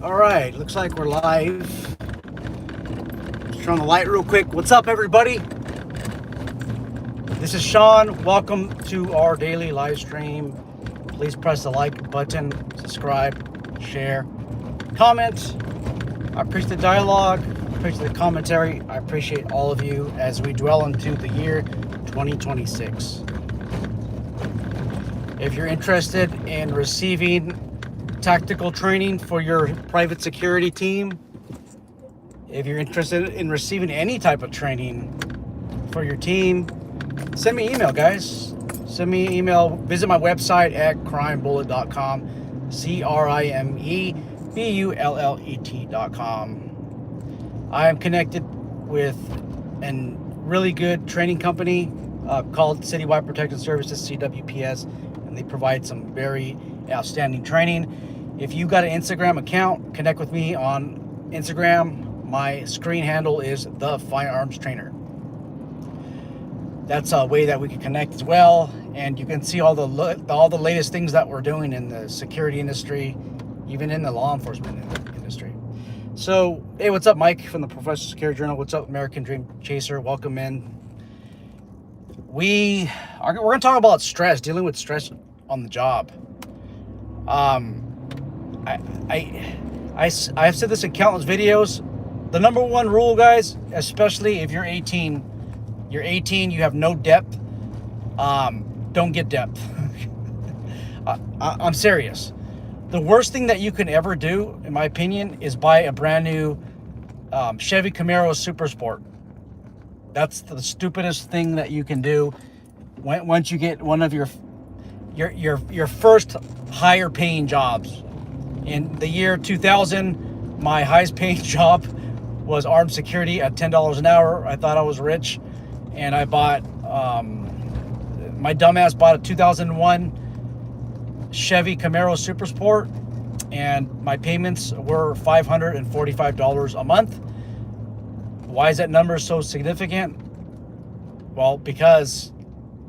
All right, looks like we're live. Just turn on the light real quick. What's up, everybody? This is Sean. Welcome to our daily live stream. Please press the like button, subscribe, share, comment. I appreciate the dialogue. I appreciate the commentary. I appreciate all of you as we dwell into the year 2026. If you're interested in receiving tactical training for your private security team, if you're interested in receiving any type of training for your team, send me an email, guys. Send me an email. Visit my website at crimebullet.com, CRIMEBULLET.com. I am connected with a really good training company called Citywide Protection Services, CWPS, and they provide some very outstanding training. If you got an Instagram account, connect with me on Instagram. My screen handle is The Firearms Trainer. That's a way that we can connect as well, and you can see all the latest things that we're doing in the security industry, even in the law enforcement industry. So, hey, what's up, Mike from the Professional Security Journal? What's up, American Dream Chaser? Welcome in. We're going to talk about stress, dealing with stress on the job. I've said this in countless videos. The number one rule, guys, especially if you're 18, you have no depth. Don't get depth. I'm serious. The worst thing that you can ever do, in my opinion, is buy a brand new Chevy Camaro Super Sport. That's the stupidest thing that you can do once you get one of your first higher paying jobs. In the year 2000, my highest paying job was armed security at $10 an hour. I thought I was rich, and I bought, my dumbass bought a 2001 Chevy Camaro Super Sport, and my payments were $545 a month. Why is that number so significant? Well, because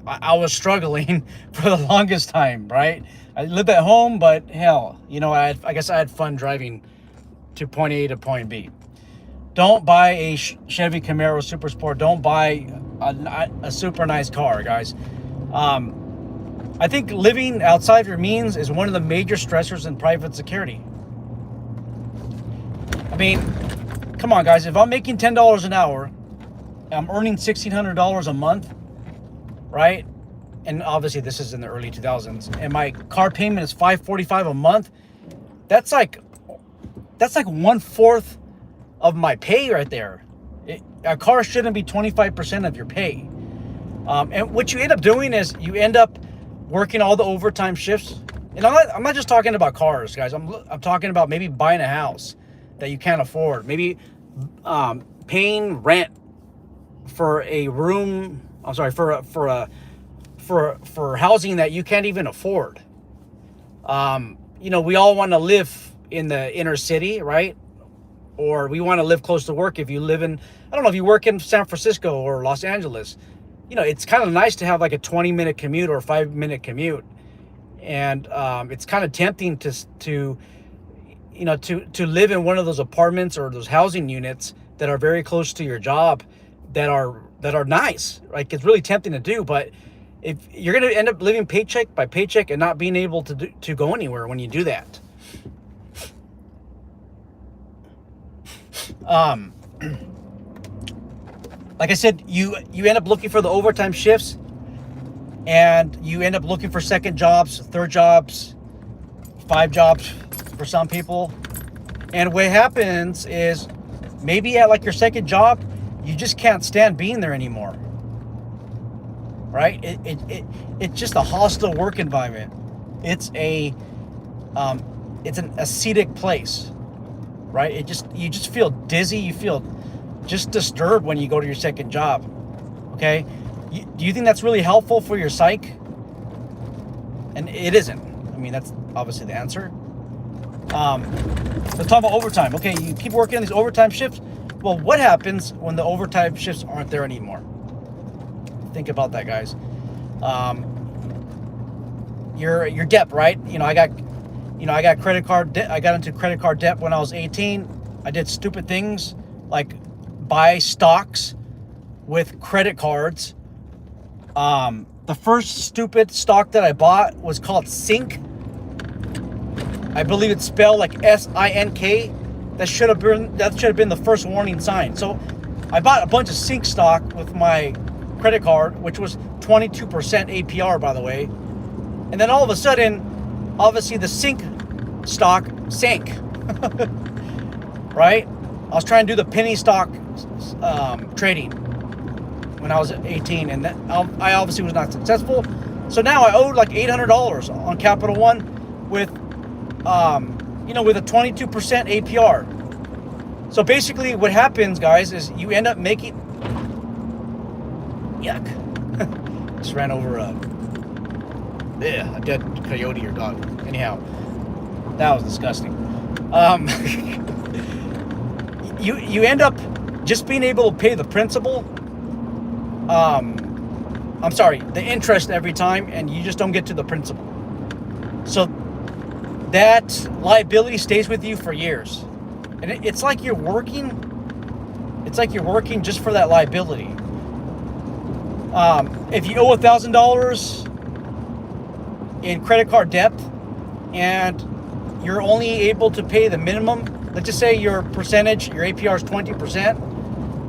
I was struggling for the longest time, right? I lived at home, but hell, I guess I had fun driving to point A to point B. Don't buy a Chevy Camaro Super Sport. Don't buy a super nice car, guys. I think living outside your means is one of the major stressors in private security. I mean, come on, guys. If I'm making $10 an hour, I'm earning $1,600 a month, right? And obviously this is in the early 2000s, and my car payment is $545 a month. That's like 1/4 of my pay right there. A car shouldn't be 25% of your pay. And what you end up doing is you end up working all the overtime shifts. And I'm not just talking about cars, guys. I'm talking about maybe buying a house that you can't afford. Maybe paying rent for a room. I'm sorry, for housing that you can't even afford. We all want to live in the inner city, right? Or we want to live close to work. If you live in, I don't know, if you work in San Francisco or Los Angeles, it's kind of nice to have like a 20-minute commute or a 5-minute commute. And it's kind of tempting to live in one of those apartments or those housing units that are very close to your job, that are nice. Like, it's really tempting to do, but if you're going to end up living paycheck by paycheck and not being able to go anywhere when you do that. Like I said, you end up looking for the overtime shifts, and you end up looking for second jobs, third jobs, 5 jobs for some people. And what happens is, maybe at like your second job, you just can't stand being there anymore. Right? It's just a hostile work environment. It's an ascetic place, right? You just feel dizzy. You feel just disturbed when you go to your second job. Okay? Do you think that's really helpful for your psyche? And it isn't. I mean, that's obviously the answer. Let's talk about overtime. Okay, you keep working on these overtime shifts. Well, what happens when the overtime shifts aren't there anymore? Think about that, guys. Your depth, right? I got I got credit card debt. I got into credit card debt when I was 18. I did stupid things like buy stocks with credit cards. The first stupid stock that I bought was called Sync. I believe it's spelled like SINK. That should have been the first warning sign. So I bought a bunch of Sync stock with my credit card, which was 22% APR, by the way. And then all of a sudden, obviously the Sync stock sank. Right? I was trying to do the penny stock trading when I was 18, and I obviously was not successful. So now I owed like $800 on Capital One with with a 22% APR. So basically what happens, guys, is you end up making... Yuck. Just ran over a dead coyote or dog. Anyhow, that was disgusting. You end up just being able to pay the principal. I'm sorry, the interest every time, and you just don't get to the principal. So that liability stays with you for years. And it's like you're working. It's like you're working just for that liability. If you owe $1,000 in credit card debt and you're only able to pay the minimum, let's just say your APR is 20%.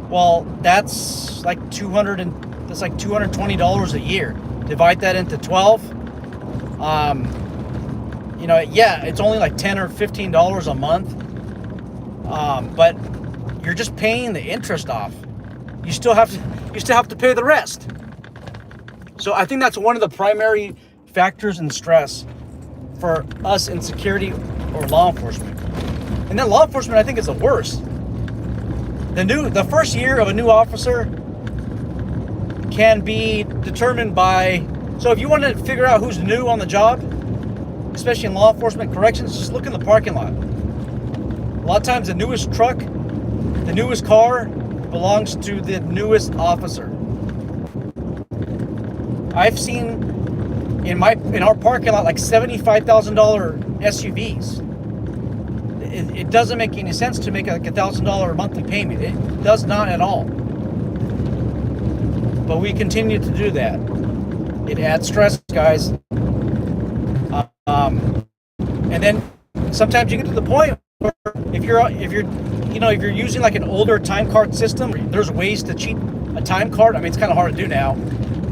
Well, that's like $220 a year. Divide that into 12. It's only like $10 or $15 a month. But you're just paying the interest off. You still have to pay the rest. So I think that's one of the primary factors in stress for us in security or law enforcement. And then law enforcement, I think, is the worst. The first year of a new officer can be determined by... So if you want to figure out who's new on the job, especially in law enforcement corrections, just look in the parking lot. A lot of times the newest truck, the newest car belongs to the newest officer. I've seen in our parking lot like $75,000 SUVs. It doesn't make any sense to make like $1,000 monthly payment. It does not at all. But we continue to do that. It adds stress, guys. And then sometimes you get to the point where if you're using like an older time card system, there's ways to cheat a time card. I mean, it's kind of hard to do now,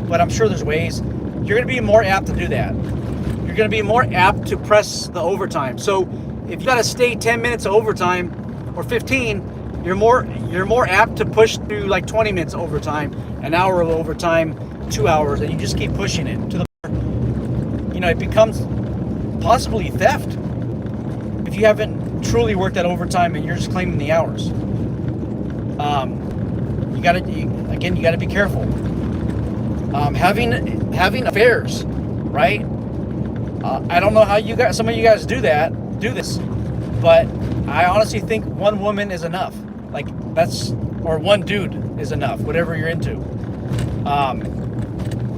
but I'm sure there's ways. You're going to be more apt to do that. You're going to be more apt to press the overtime. So if you got to stay 10 minutes of overtime or 15, you're more apt to push through like 20 minutes of overtime, an hour of overtime, 2 hours, and you just keep pushing it to the, it becomes possibly theft if you haven't truly worked that overtime and you're just claiming the hours. You gotta be careful. Having affairs, right? I don't know how some of you guys do this, but I honestly think one woman is enough. Or one dude is enough, whatever you're into.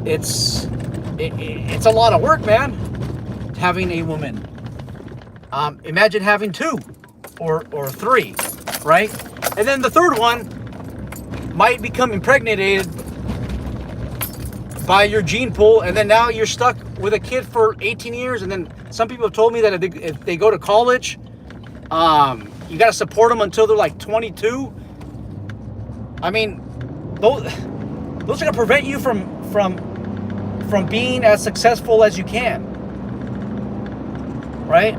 It's a lot of work, man, having a woman. Imagine having two or three, right? And then the third one might become impregnated by your gene pool, and then now you're stuck with a kid for 18 years. And then some people have told me that if they go to college, you got to support them until they're like 22. I mean, those are going to prevent you from being as successful as you can, right?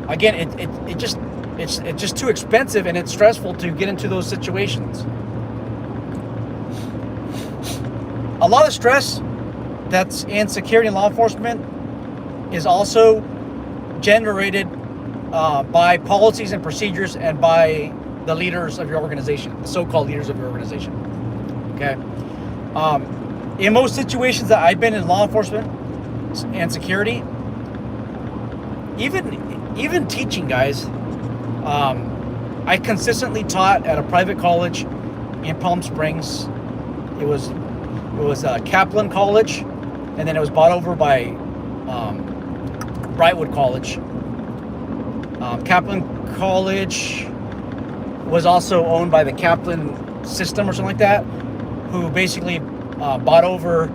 Again, it's just too expensive, and it's stressful to get into those situations. A lot of stress that's in security and law enforcement is also generated by policies and procedures and by the leaders of your organization, the so-called leaders of your organization. Okay. In most situations that I've been in law enforcement and security, even teaching, guys, I consistently taught at a private college in Palm Springs. It was Kaplan College, and then it was bought over by Brightwood College. Kaplan College was also owned by the Kaplan system or something like that, who basically bought over,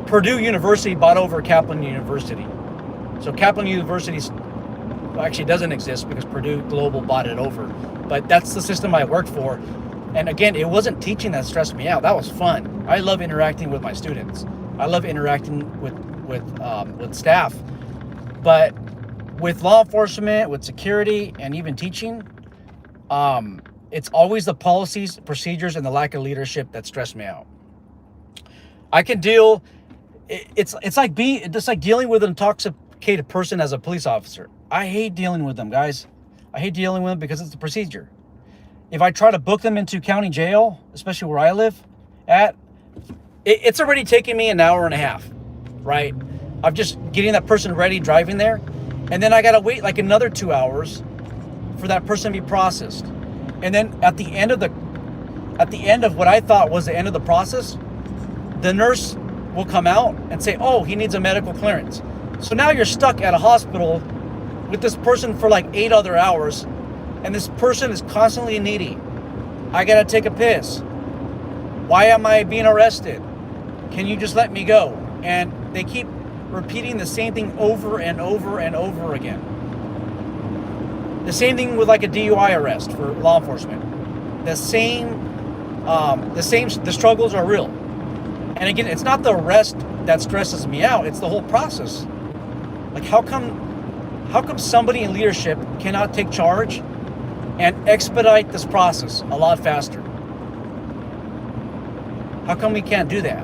Purdue University bought over Kaplan University. So Kaplan University actually doesn't exist because Purdue Global bought it over. But that's the system I worked for. And again, it wasn't teaching that stressed me out. That was fun. I love interacting with my students. I love interacting with staff. But with law enforcement, with security, and even teaching, it's always the policies, procedures, and the lack of leadership that stress me out. I can deal. It's like dealing with an intoxicated person as a police officer. I hate dealing with them, guys. I hate dealing with them because it's a procedure. If I try to book them into county jail, especially where I live at, it's already taking me an hour and a half, right? I'm just getting that person ready, driving there, and then I gotta wait like another 2 hours for that person to be processed. And then at the end of what I thought was the end of the process, the nurse will come out and say, oh, he needs a medical clearance. So now you're stuck at a hospital with this person for like 8 other hours, and this person is constantly needy. I gotta take a piss. Why am I being arrested? Can you just let me go? And they keep repeating the same thing over and over and over again. The same thing with like a DUI arrest for law enforcement. The struggles are real. And again, it's not the arrest that stresses me out, it's the whole process. Like how come somebody in leadership cannot take charge and expedite this process a lot faster? How come we can't do that?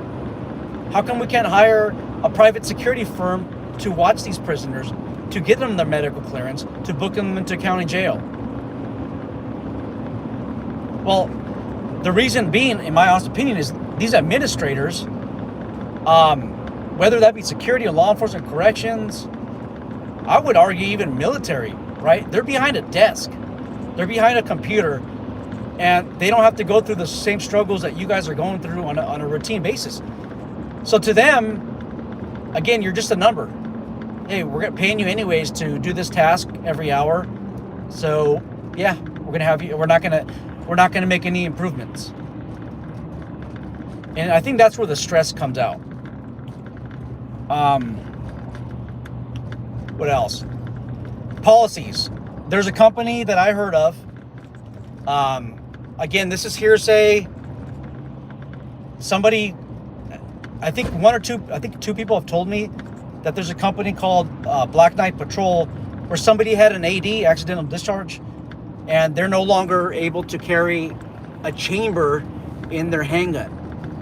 How come we can't hire a private security firm to watch these prisoners, to get them their medical clearance, to book them into county jail? Well, the reason being, in my honest opinion, is these administrators, whether that be security or law enforcement, corrections, I would argue even military, right? They're behind a desk. They're behind a computer, and they don't have to go through the same struggles that you guys are going through on a routine basis. So to them, again, you're just a number. Hey, we're paying you anyways to do this task every hour. So yeah, we're not gonna make any improvements. And I think that's where the stress comes out. What else? Policies. There's a company that I heard of. Again, this is hearsay. Somebody, I think two people have told me that there's a company called Black Knight Patrol where somebody had an AD, accidental discharge, and they're no longer able to carry a chamber in their handgun.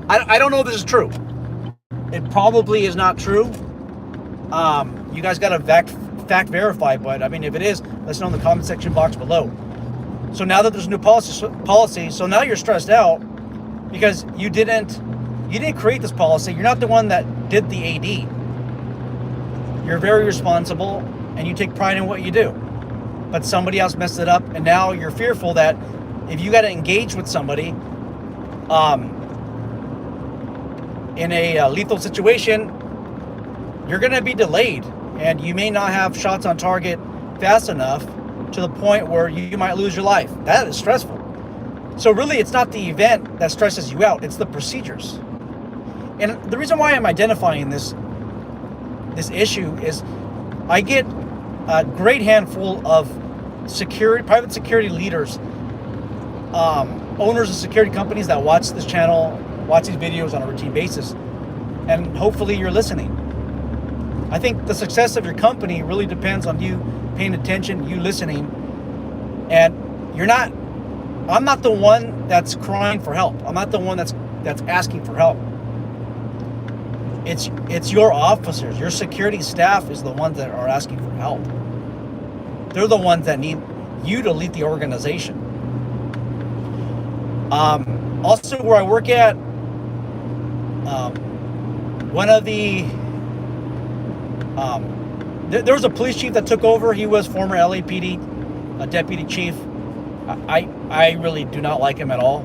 I don't know if this is true. It probably is not true. You guys got to fact verify, but I mean, if it is, let us know in the comment section box below. So now that there's a new policy, so now you're stressed out because you didn't create this policy. You're not the one that did the AD. You're very responsible and you take pride in what you do. But somebody else messed it up, and now you're fearful that if you got to engage with somebody in a lethal situation, you're going to be delayed, and you may not have shots on target fast enough to the point where you might lose your life. That is stressful. So really, it's not the event that stresses you out, it's the procedures. And the reason why I'm identifying this issue is I get a great handful of private security leaders, owners of security companies that watch this channel, watch these videos on a routine basis, and hopefully you're listening. I think the success of your company really depends on you paying attention, you listening, and I'm not the one that's crying for help. I'm not the one that's asking for help. It's your officers, your security staff is the ones that are asking for help. They're the ones that need you to lead the organization. Also, where I work at, there was a police chief that took over. He was former LAPD, a deputy chief. I really do not like him at all.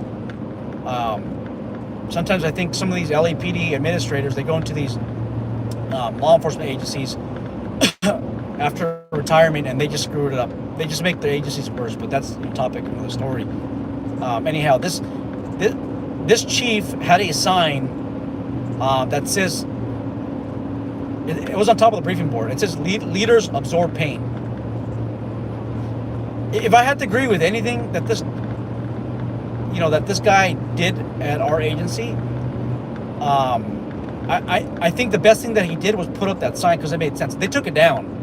Sometimes I think some of these LAPD administrators, they go into these law enforcement agencies after retirement, and they just screwed it up. They just make their agencies worse. But that's the topic of the story. Anyhow, this chief had a sign that says, it was on top of the briefing board. It says, "Leaders absorb pain." If I had to agree with anything that this guy did at our agency, I think the best thing that he did was put up that sign, because it made sense. They took it down.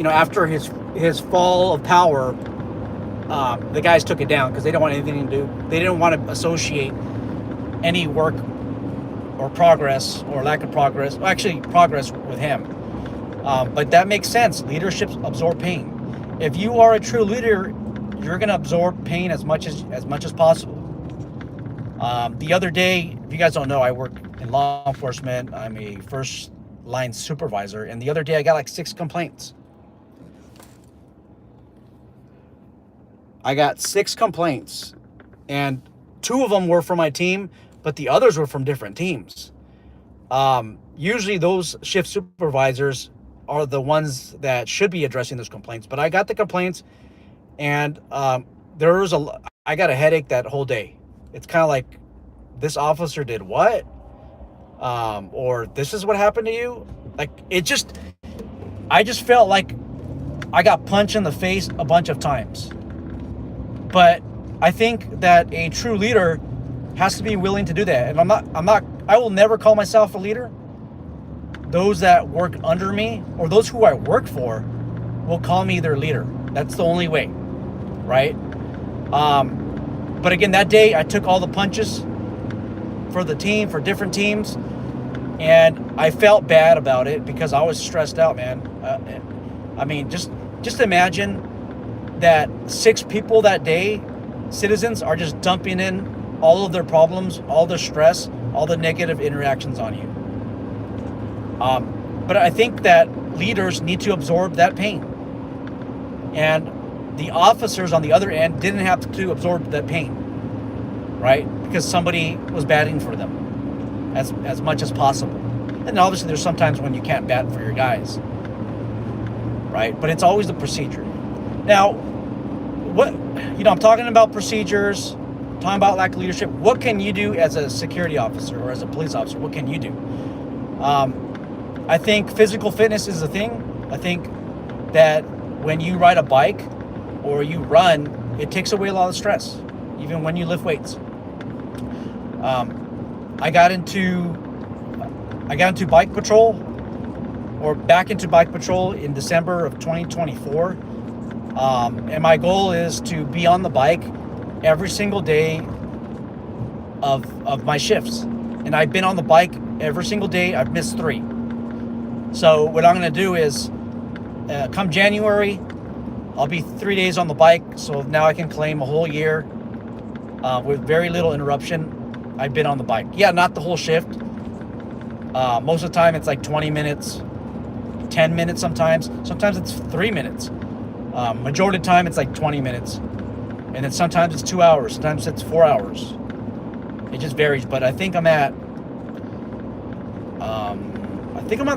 After his fall of power, the guys took it down because they don't want anything to do. They didn't want to associate any work or progress or lack of progress, well, actually progress, with him. But that makes sense. Leaderships absorb pain. If you are a true leader, you're going to absorb pain as much as possible. The other day, if you guys don't know, I work in law enforcement. I'm a first line supervisor, and the other day I got like 6 complaints. I got 6 complaints, and 2 of them were from my team, but the others were from different teams. Usually those shift supervisors are the ones that should be addressing those complaints, but I got the complaints, and I got a headache that whole day. It's kind of like, this officer did what? Or this is what happened to you? Like, I just felt like I got punched in the face a bunch of times. But I think that a true leader has to be willing to do that. And I will never call myself a leader. Those that work under me, or those who I work for, will call me their leader. That's the only way, right? But again, that day I took all the punches for the team, for different teams, and I felt bad about it because I was stressed out, man. I mean, just imagine that 6 people that day, citizens, are just dumping in all of their problems, all their stress, all the negative interactions on you. But I think that leaders need to absorb that pain. And the officers on the other end didn't have to absorb that pain, right? Because somebody was batting for them as much as possible. And obviously there's sometimes when you can't bat for your guys, right? But it's always the procedure. Now, I'm talking about procedures, talking about lack of leadership. What can you do as a security officer or as a police officer? What can you do? I think physical fitness is a thing. I think that when you ride a bike or you run, it takes away a lot of stress, even when you lift weights. I got into bike patrol, or back into bike patrol, in December of 2024. And my goal is to be on the bike every single day of my shifts. And I've been on the bike every single day. I've missed 3. So what I'm going to do is, come January, I'll be 3 days on the bike. So now I can claim a whole year with very little interruption. I've been on the bike. Yeah, not the whole shift. Most of the time it's like 20 minutes, 10 minutes sometimes. Sometimes it's 3 minutes. Majority of the time it's like 20 minutes. And then sometimes it's 2 hours. Sometimes it's 4 hours. It just varies. But I think I'm at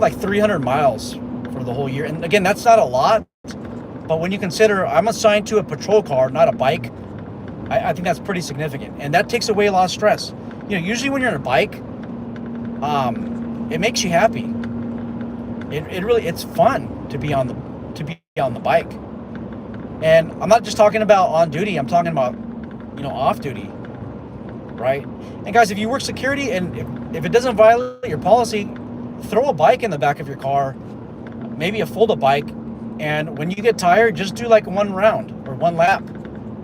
like 300 miles for the whole year. And again, that's not a lot. But when you consider I'm assigned to a patrol car, not a bike, I think that's pretty significant. And that takes away a lot of stress. Usually when you're on a bike, it makes you happy. It's fun to be on the bike. And I'm not just talking about on duty. I'm talking about, off duty, right? And guys, if you work security and if it doesn't violate your policy, throw a bike in the back of your car, maybe a fold-up bike, and when you get tired, just do like 1 round or 1 lap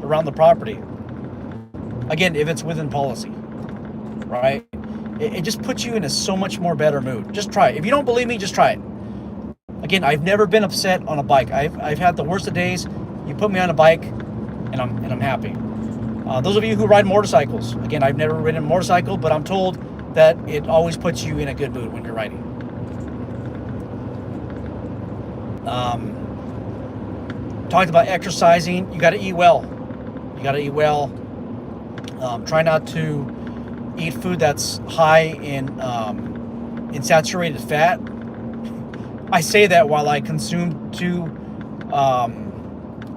around the property. Again, if it's within policy, right? It just puts you in a so much more better mood. Just try it. If you don't believe me, just try it. Again, I've never been upset on a bike. I've had the worst of days. You put me on a bike, and I'm happy. Those of you who ride motorcycles, again, I've never ridden a motorcycle, but I'm told that it always puts you in a good mood when you're riding. Talked about exercising. You got to eat well. Try not to eat food that's high in saturated fat. I say that while I consumed 2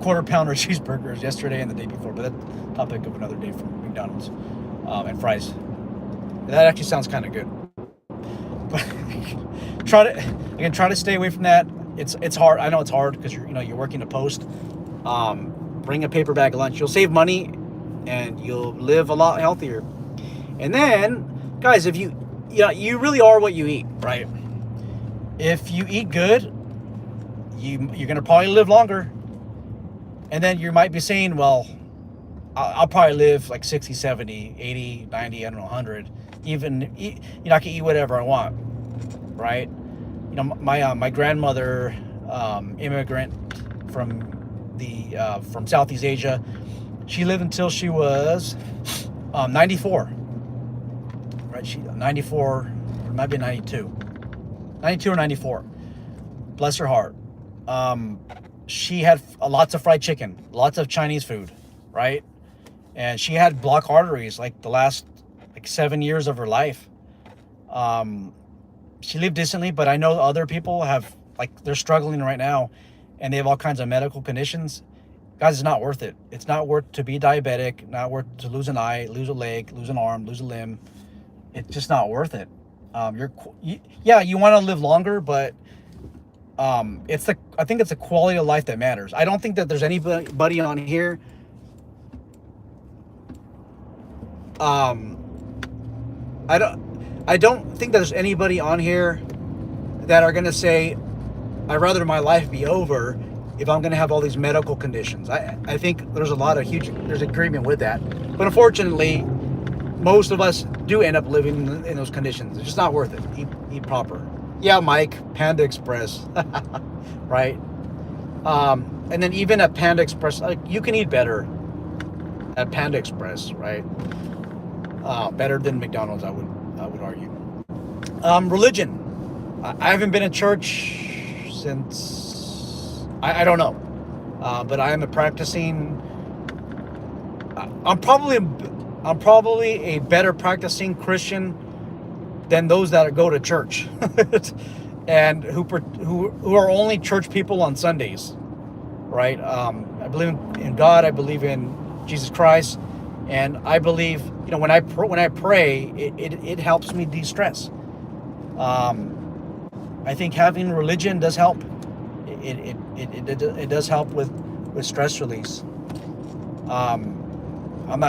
quarter pounder cheeseburgers yesterday and the day before, but that's topic of another day from McDonald's, and fries. That actually sounds kind of good. But try to stay away from that. It's hard. I know it's hard because you're working a post. Bring a paper bag of lunch. You'll save money, and you'll live a lot healthier. And then, guys, if you really are what you eat, right? If you eat good, you're gonna probably live longer. And then you might be saying, well, I'll probably live like 60, 70, 80, 90, I don't know, 100. Even, I can eat whatever I want, right? My grandmother, immigrant from Southeast Asia, she lived until she was 94, right? She 94, it might be 92 or 94. Bless her heart. She had lots of fried chicken, lots of Chinese food, right? And she had blocked arteries like the last 7 years of her life. She lived decently, but I know other people have, they're struggling right now, and they have all kinds of medical conditions. Guys, it's not worth it. It's not worth to be diabetic, not worth to lose an eye, lose a leg, lose an arm, lose a limb. It's just not worth it. You want to live longer, but I think it's the quality of life that matters. I don't think that there's anybody on here I don't think that there's anybody on here that are going to say, I'd rather my life be over if I'm going to have all these medical conditions. I think there's there's agreement with that. But unfortunately, most of us do end up living in those conditions. It's just not worth it. Eat proper. Yeah, Mike, Panda Express, right? And then even at Panda Express, you can eat better at Panda Express, right? Better than McDonald's, I would argue. Religion. I haven't been in church since I don't know, but I am a practicing. I'm probably a better practicing Christian than those that go to church, and who are only church people on Sundays, right? I believe in God. I believe in Jesus Christ. And I believe, when I pray, it helps me de-stress. I think having religion does help. It does help with stress release. I'm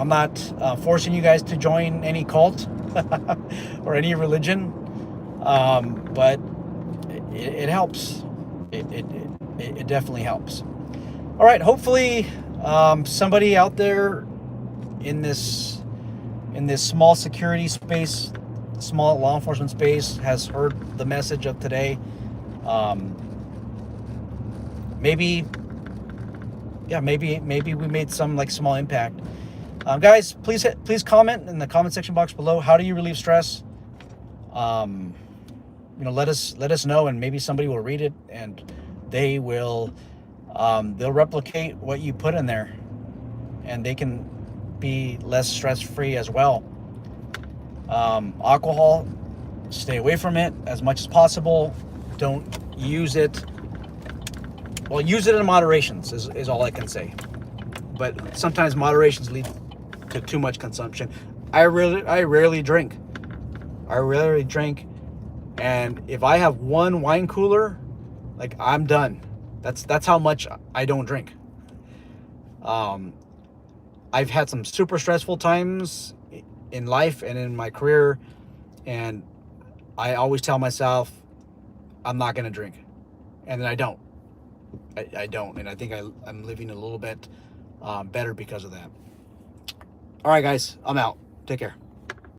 not forcing you guys to join any cult or any religion, but it helps. It definitely helps. All right, hopefully. Somebody out there in this small security space, small law enforcement space, has heard the message of today. Maybe we made some small impact. Guys, please comment in the comment section box below. How do you relieve stress? Let us know, and maybe somebody will read it and they will. They'll replicate what you put in there, and they can be less stress-free as well. Alcohol, stay away from it as much as possible. Don't use it. Well, use it in moderation is all I can say. But sometimes moderations lead to too much consumption. I rarely drink. And if I have one wine cooler, I'm done. That's how much I don't drink. I've had some super stressful times in life and in my career, and I always tell myself I'm not going to drink, and then I don't. I don't, and I think I'm living a little bit better because of that. All right, guys, I'm out. Take care.